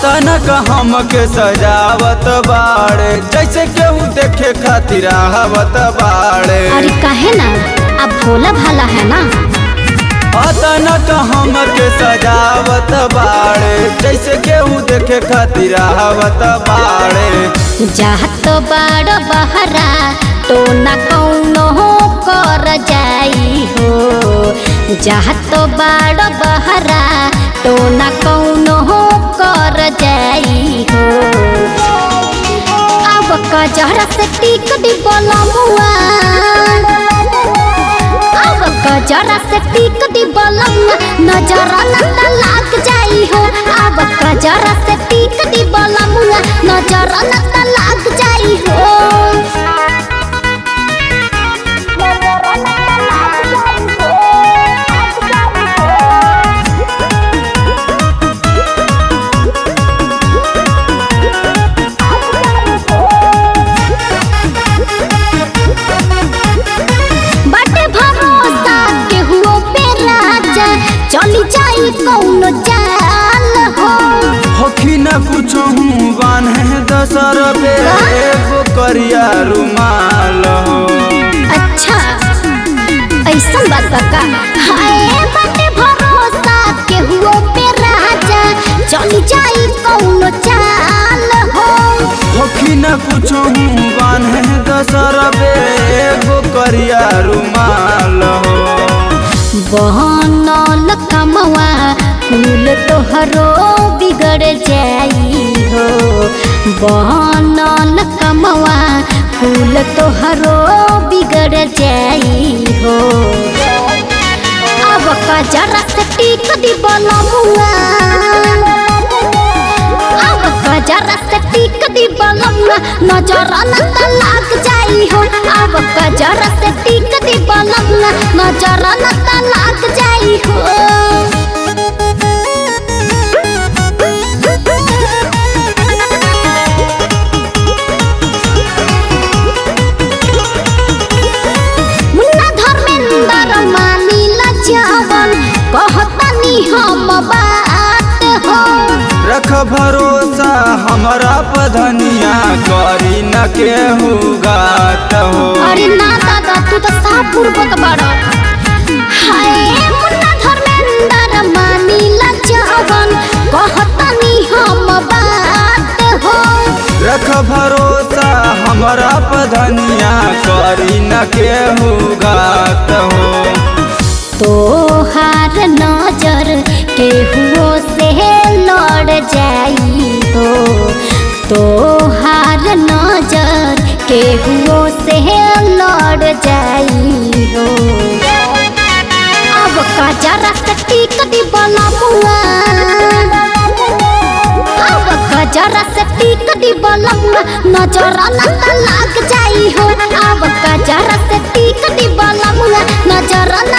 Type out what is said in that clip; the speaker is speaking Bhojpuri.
अचानक हमके सजावत बाड़े, जैसे केहू देखे खातिर आवत बाड़े। अरे काहे ना, अब भोला भाला है ना। अचानक हमके सजावत बाड़े, जैसे केहू देखे खातिर आवत बाड़े। जात बाड़ बहरा तो न कौनो कर जाई हो, जात बाड़ बहरा तो न कौनो कर जाई हो। अब कजरा से टीक दी बलमुआ, अब कजरा से टीक दी बलमुआ, नजर न लाग जाई हो। अब कजरा से टीक दी बलमुआ, नजर न लाग जाई हो। चली जाई कौनो जाल हो, होखी न कुछ हूँ बान्हे दसर पे एगो करिया रुमाल हो। अच्छा ऐसा बात का, हाय बाटे भरोसा केहुओ पे राजा, चली जाई कौनो चाल हो। होखी न कुछ हूँ बान्हे दसर पे एगो करिया रुमाल हो। बहनल कमवा फूल तोहरो बिगड़ जाई हो, बहनल कमवा फूल तोहरो बिगड़ जाई हो। अब कजरा से टीक दी बलमुआ, अब कजरा से टीक दी बलमुआ, नजर न लाग जाई हो। अब कजरा से टीक दी बलमुआ, नजर न लाग जाई हो। मुन्ना धर्मेंद्र मानिल जवन कहतनी हम बात हो, रख भरोसा हमरा पधनिया, करी न केहू गात हो। अरे ना दादा तू तो साफ पूर्वक बड़ा। हाय मुन्ना धर्मेंद्र मानिल जवन कहतनी हम बात हो, रख भरोसा हमरा पधनिया, करी न केहू गात हो। तोहार नजर केहुओ से लड़ जाई हो, तोहार नजर केहुओ से लड़ जाई हो। अब कजरा से टीक दी बलमुआ, अब कजरा से टीक दी बलमुआ, नजर न लाग जाई हो। अब कजरा से टीक दी बलमुआ, नजर न